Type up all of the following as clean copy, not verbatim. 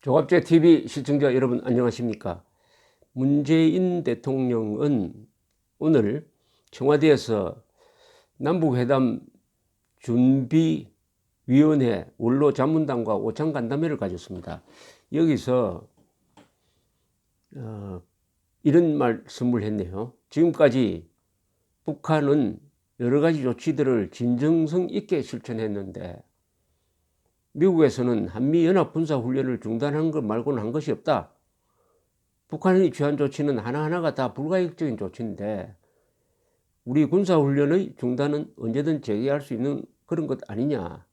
조갑제 TV 시청자 여러분 안녕하십니까? 문재인 대통령은 오늘 청와대에서 남북회담 준비위원회 원로 자문단과 오찬 간담회를 가졌습니다. 여기서 이런 말씀을 했네요. 지금까지 북한은 여러 가지 조치들을 진정성 있게 실천했는데 미국에서는 한미연합군사훈련을 중단한 것 말고는 한 것이 없다. 북한이 취한 조치는 하나하나가 다 불가역적인 조치인데 우리 군사훈련의 중단은 언제든 재개할 수 있는 그런 것 아니냐.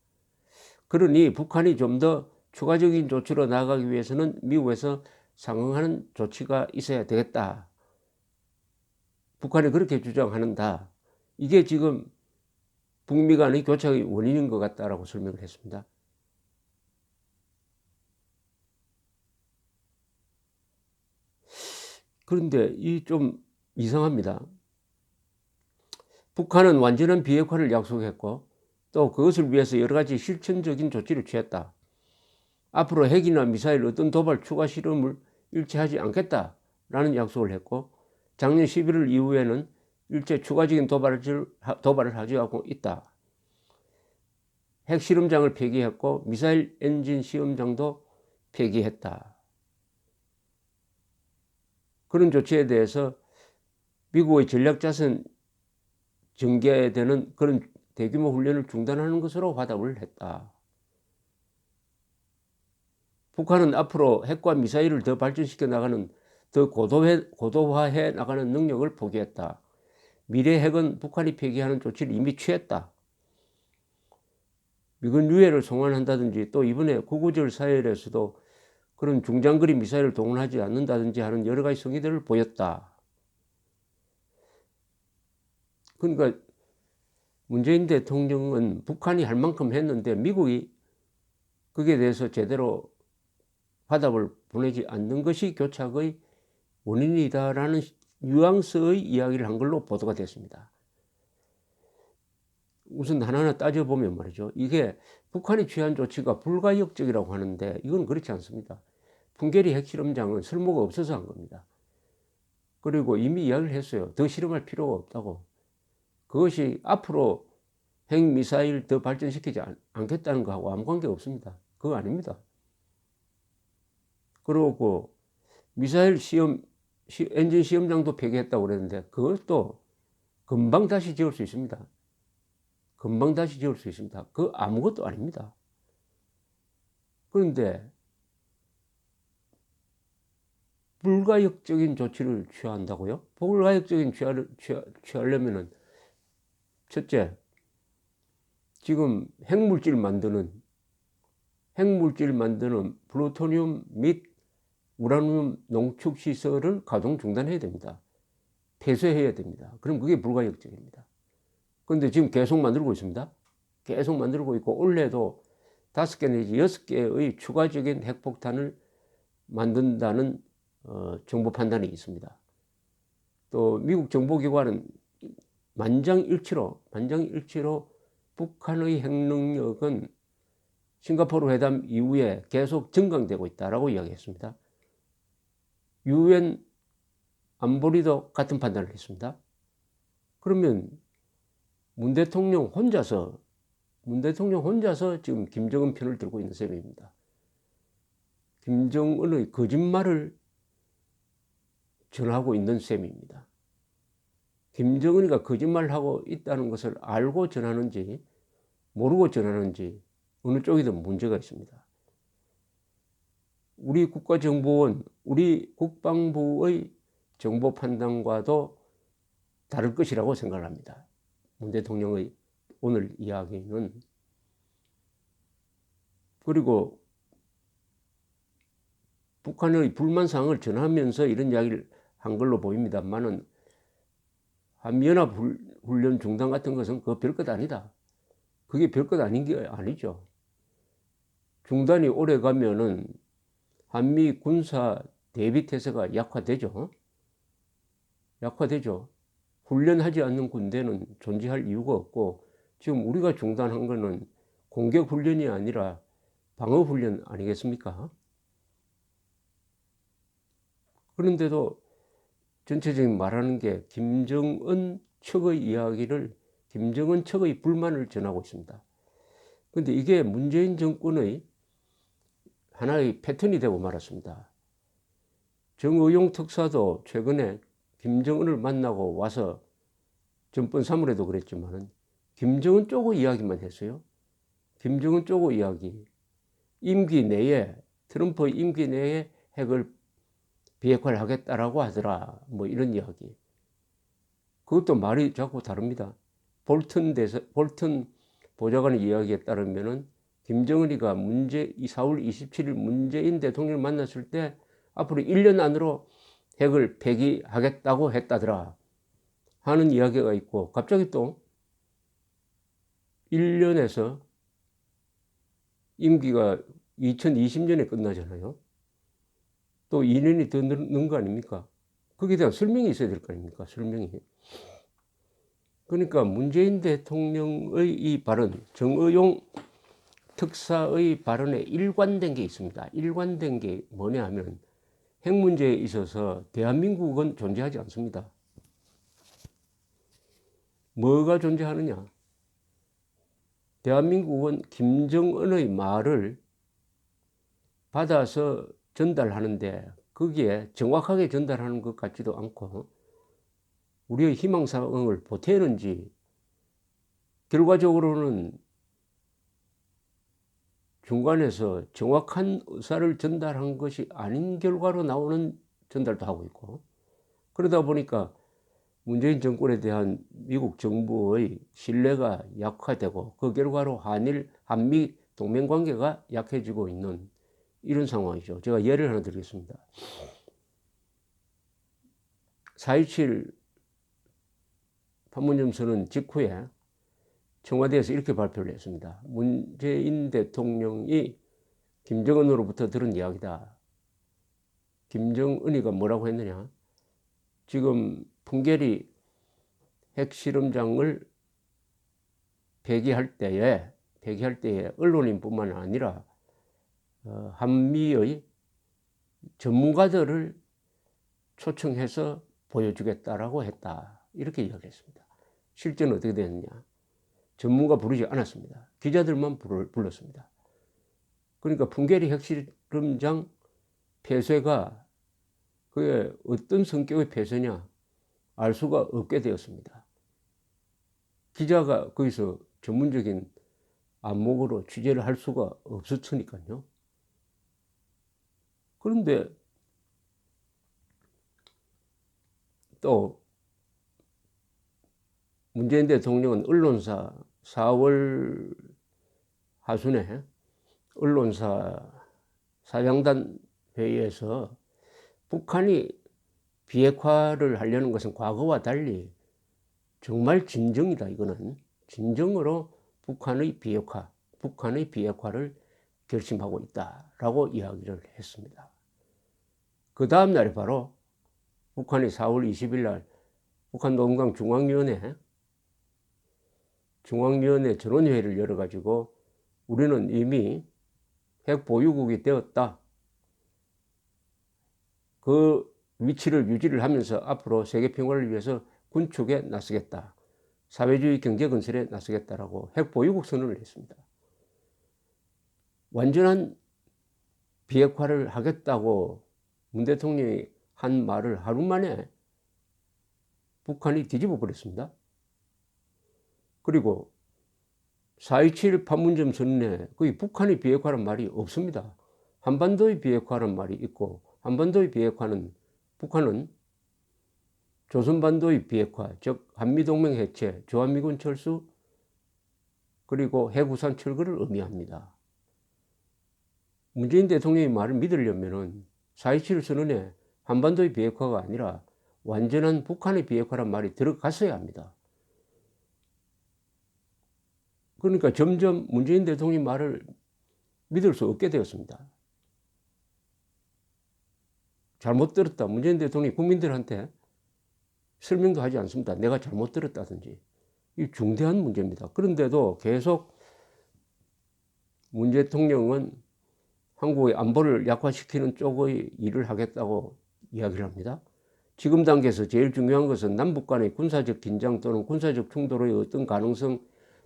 그러니 북한이 좀 더 추가적인 조치로 나아가기 위해서는 미국에서 상응하는 조치가 있어야 되겠다. 북한이 그렇게 주장하는다. 이게 지금 북미 간의 교착의 원인인 것 같다라고 설명을 했습니다. 그런데 이 좀 이상합니다. 북한은 완전한 비핵화를 약속했고 또 그것을 위해서 여러 가지 실천적인 조치를 취했다. 앞으로 핵이나 미사일 어떤 도발 추가 실험을 일체하지 않겠다라는 약속을 했고 작년 11월 이후에는 일체 추가적인 도발을 하지 않고 있다. 핵 실험장을 폐기했고 미사일 엔진 시험장도 폐기했다. 그런 조치에 대해서 미국의 전략자산 전개되는 그런 대규모 훈련을 중단하는 것으로 화답을 했다. 북한은 앞으로 핵과 미사일을 더 발전시켜 나가는 더 고도화해 나가는 능력을 포기했다. 미래 핵은 북한이 폐기하는 조치를 이미 취했다. 미군 유해를 송환한다든지 또 이번에 구구절 사열에서도 그런 중장거리 미사일을 동원하지 않는다든지 하는 여러 가지 성의들을 보였다. 그러니까 문재인 대통령은 북한이 할 만큼 했는데 미국이 거기에 대해서 제대로 화답을 보내지 않는 것이 교착의 원인이다라는 뉘앙스의 이야기를 한 걸로 보도가 됐습니다. 우선 하나하나 따져보면 말이죠. 이게 북한이 취한 조치가 불가역적이라고 하는데 이건 그렇지 않습니다. 풍계리 핵실험장은 쓸모가 없어서 한 겁니다. 그리고 이미 이야기를 했어요. 더 실험할 필요가 없다고. 그것이 앞으로 핵미사일 더 발전시키지 않겠다는 거하고 아무 관계 없습니다. 그거 아닙니다. 그리고 미사일 엔진 시험장도 폐기했다고 그랬는데 그것도 금방 다시 지을 수 있습니다. 금방 다시 지을 수 있습니다. 그거 아무것도 아닙니다. 그런데 불가역적인 조치를 취한다고요? 불가역적인 취하려면은 첫째, 지금 핵물질 만드는 플루토늄 및 우라늄 농축 시설을 가동 중단해야 됩니다. 폐쇄해야 됩니다. 그럼 그게 불가역적입니다. 그런데 지금 계속 만들고 있습니다. 계속 만들고 있고 올해도 5개 내지 6개의 추가적인 핵폭탄을 만든다는 정보 판단이 있습니다. 또 미국 정보기관은 만장일치로 북한의 핵능력은 싱가포르 회담 이후에 계속 증강되고 있다라고 이야기했습니다. 유엔 안보리도 같은 판단을 했습니다. 그러면 문 대통령 혼자서 지금 김정은 편을 들고 있는 셈입니다. 김정은의 거짓말을 전하고 있는 셈입니다. 김정은이가 거짓말하고 있다는 것을 알고 전하는지 모르고 전하는지 어느 쪽이든 문제가 있습니다. 우리 국가정보원, 우리 국방부의 정보 판단과도 다를 것이라고 생각을 합니다. 문 대통령의 오늘 이야기는. 그리고 북한의 불만사항을 전하면서 이런 이야기를 한 걸로 보입니다만은 한미연합훈련 중단 같은 것은 그거 별것 아니다. 그게 별것 아닌 게 아니죠. 중단이 오래 가면은 한미 군사 대비 태세가 약화되죠. 훈련하지 않는 군대는 존재할 이유가 없고 지금 우리가 중단한 거는 공격훈련이 아니라 방어훈련 아니겠습니까? 그런데도 전체적인 말하는 게 김정은 측의 이야기를, 김정은 측의 불만을 전하고 있습니다. 그런데 이게 문재인 정권의 하나의 패턴이 되고 말았습니다. 정의용 특사도 최근에 김정은을 만나고 와서 전번 3월에도 그랬지만 김정은 쪽의 이야기만 했어요. 김정은 쪽의 이야기. 임기 내에, 트럼프 임기 내에 핵을 비핵화를 하겠다라고 하더라. 뭐 이런 이야기. 그것도 말이 자꾸 다릅니다. 볼튼 보좌관의 이야기에 따르면은 김정은이가 4월 27일 문재인 대통령을 만났을 때 앞으로 1년 안으로 핵을 폐기하겠다고 했다더라 하는 이야기가 있고, 갑자기 또 1년에서 임기가 2020년에 끝나잖아요. 또 2년이 더 는 거 아닙니까? 거기에 대한 설명이 있어야 될 거 아닙니까? 설명이. 그러니까 문재인 대통령의 이 발언, 정의용 특사의 발언에 일관된 게 있습니다. 일관된 게 뭐냐 하면 핵 문제에 있어서 대한민국은 존재하지 않습니다. 뭐가 존재하느냐? 대한민국은 김정은의 말을 받아서 전달하는데 거기에 정확하게 전달하는 것 같지도 않고 우리의 희망사항을 보태는지, 결과적으로는 중간에서 정확한 의사를 전달한 것이 아닌 결과로 나오는 전달도 하고 있고, 그러다 보니까 문재인 정권에 대한 미국 정부의 신뢰가 약화되고 그 결과로 한미 동맹관계가 약해지고 있는 이런 상황이죠. 제가 예를 하나 드리겠습니다. 4.27 판문점 선언 직후에 청와대에서 이렇게 발표를 했습니다. 문재인 대통령이 김정은으로부터 들은 이야기다. 김정은이가 뭐라고 했느냐? 지금 풍계리 핵실험장을 폐기할 때에 언론인뿐만 아니라 한미의 전문가들을 초청해서 보여주겠다라고 했다. 이렇게 이야기했습니다. 실제는 어떻게 됐느냐? 전문가 부르지 않았습니다. 기자들만 불렀습니다. 그러니까 풍계리 핵실험장 폐쇄가 그게 어떤 성격의 폐쇄냐 알 수가 없게 되었습니다. 기자가 거기서 전문적인 안목으로 취재를 할 수가 없었으니까요. 그런데 또 문재인 대통령은 언론사 4월 하순에 언론사 사장단 회의에서 북한이 비핵화를 하려는 것은 과거와 달리 정말 진정이다. 이거는 진정으로 북한의 비핵화를 결심하고 있다라고 이야기를 했습니다. 그 다음 날에 바로 북한이 4월 20일 날 북한 노동당 중앙위원회 전원회의를 열어가지고 우리는 이미 핵 보유국이 되었다. 그 위치를 유지를 하면서 앞으로 세계 평화를 위해서 군축에 나서겠다. 사회주의 경제 건설에 나서겠다라고 핵 보유국 선언을 했습니다. 완전한 비핵화를 하겠다고 문 대통령이 한 말을 하루 만에 북한이 뒤집어 버렸습니다. 그리고 4.27 판문점 선언에 거의 북한의 비핵화란 말이 없습니다. 한반도의 비핵화란 말이 있고, 한반도의 비핵화는 북한은 조선반도의 비핵화, 즉 한미동맹 해체, 주한미군 철수, 그리고 해구산 철거를 의미합니다. 문재인 대통령의 말을 믿으려면 4.27 선언에 한반도의 비핵화가 아니라 완전한 북한의 비핵화란 말이 들어갔어야 합니다. 그러니까 점점 문재인 대통령의 말을 믿을 수 없게 되었습니다. 잘못 들었다. 문재인 대통령이 국민들한테 설명도 하지 않습니다. 내가 잘못 들었다든지. 이 중대한 문제입니다. 그런데도 계속 문 대통령은 한국의 안보를 약화시키는 쪽의 일을 하겠다고 이야기를 합니다. 지금 단계에서 제일 중요한 것은 남북 간의 군사적 긴장 또는 군사적 충돌의 어떤 가능성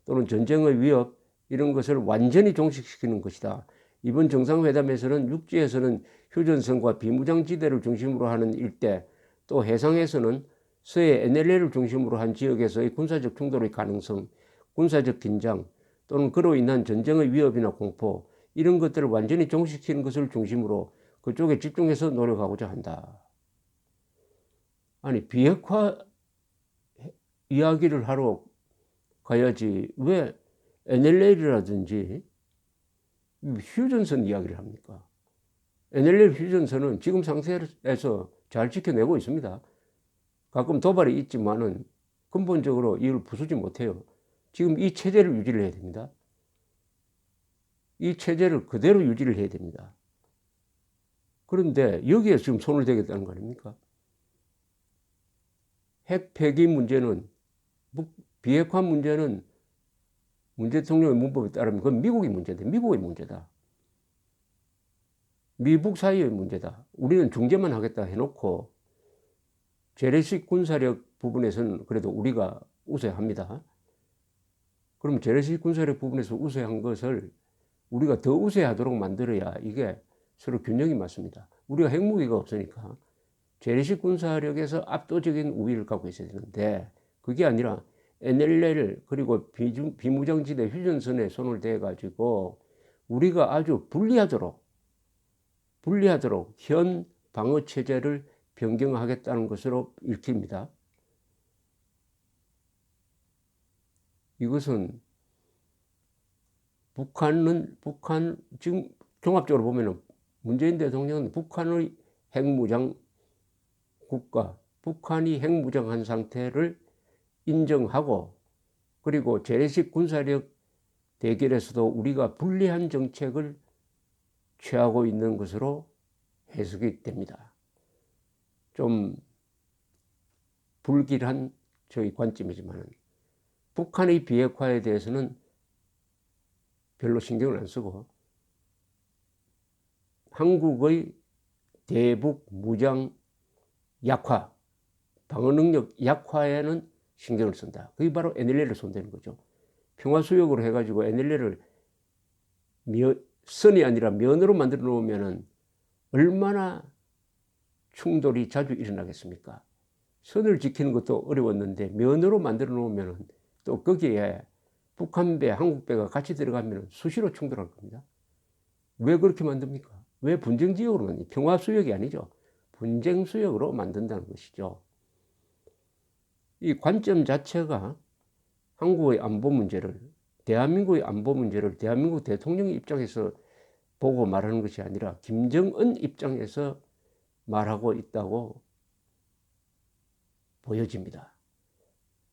또는 전쟁의 위협 이런 것을 완전히 종식시키는 것이다. 이번 정상회담에서는 육지에서는 휴전선과 비무장지대를 중심으로 하는 일대, 또 해상에서는 서해 NLL을 중심으로 한 지역에서의 군사적 충돌의 가능성, 군사적 긴장 또는 그로 인한 전쟁의 위협이나 공포 이런 것들을 완전히 종식시키는 것을 중심으로 그쪽에 집중해서 노력하고자 한다. 아니 비핵화 이야기를 하러 가야지 왜 NLL이라든지 휴전선 이야기를 합니까? NLL 휴전선은 지금 상태에서 잘 지켜내고 있습니다. 가끔 도발이 있지만은 근본적으로 이걸 부수지 못해요. 지금 이 체제를 유지를 해야 됩니다. 이 체제를 그대로 유지를 해야 됩니다. 그런데 여기에 지금 손을 대겠다는 거 아닙니까? 핵 폐기 문제는, 비핵화 문제는 문 대통령의 문법에 따르면 그건 미국의 문제인데 미국의 문제다. 미북 사이의 문제다. 우리는 중재만 하겠다 해놓고 재래식 군사력 부분에서는 그래도 우리가 우세합니다. 그럼 재래식 군사력 부분에서 우세한 것을 우리가 더 우세하도록 만들어야 이게 서로 균형이 맞습니다. 우리가 핵무기가 없으니까 재래식 군사력에서 압도적인 우위를 갖고 있어야 되는데 그게 아니라 NLL 그리고 비무장지대 휴전선에 손을 대가지고 우리가 아주 불리하도록 현 방어 체제를 변경하겠다는 것으로 읽힙니다. 이것은 북한 지금 종합적으로 보면은 문재인 대통령은 북한의 핵무장 국가, 북한이 핵무장한 상태를 인정하고 그리고 재래식 군사력 대결에서도 우리가 불리한 정책을 취하고 있는 것으로 해석이 됩니다. 좀 불길한 저희 관점이지만 북한의 비핵화에 대해서는 별로 신경을 안 쓰고 한국의 대북 무장 약화, 방어 능력 약화에는 신경을 쓴다. 그게 바로 NLL을 손대는 거죠. 평화수역으로 해가지고 NLL을 선이 아니라 면으로 만들어 놓으면 얼마나 충돌이 자주 일어나겠습니까? 선을 지키는 것도 어려웠는데 면으로 만들어 놓으면 또 거기에 북한배, 한국배가 같이 들어가면 수시로 충돌할 겁니다. 왜 그렇게 만듭니까? 왜 분쟁지역으로 만듭니까? 평화수역이 아니죠. 분쟁수역으로 만든다는 것이죠. 이 관점 자체가 한국의 안보 문제를, 대한민국의 안보 문제를 대한민국 대통령의 입장에서 보고 말하는 것이 아니라 김정은 입장에서 말하고 있다고 보여집니다.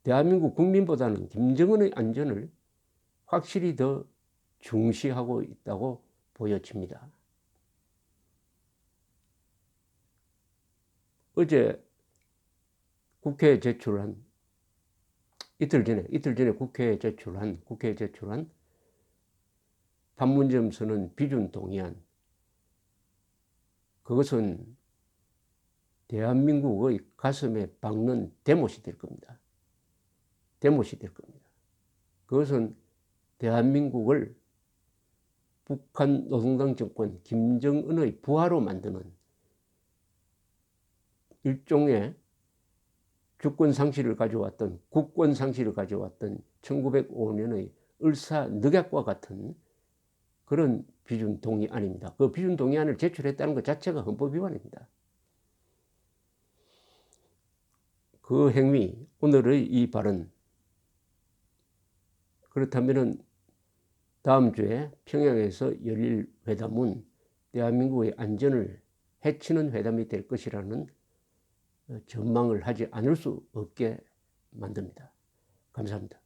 대한민국 국민보다는 김정은의 안전을 확실히 더 중시하고 있다고 보여집니다. 어제 국회에 제출한 이틀 전에 국회에 제출한 판문점 선언 비준 동의안, 그것은 대한민국의 가슴에 박는 대못이 될 겁니다. 그것은 대한민국을 북한 노동당 정권 김정은의 부하로 만드는 일종의 주권 상실을 가져왔던, 국권 상실을 가져왔던 1905년의 을사늑약과 같은 그런 비준 동의안입니다. 그 비준 동의안을 제출했다는 것 자체가 헌법 위반입니다. 그 행위, 오늘의 이 발언, 그렇다면 다음 주에 평양에서 열릴 회담은 대한민국의 안전을 해치는 회담이 될 것이라는 전망을 하지 않을 수 없게 만듭니다. 감사합니다.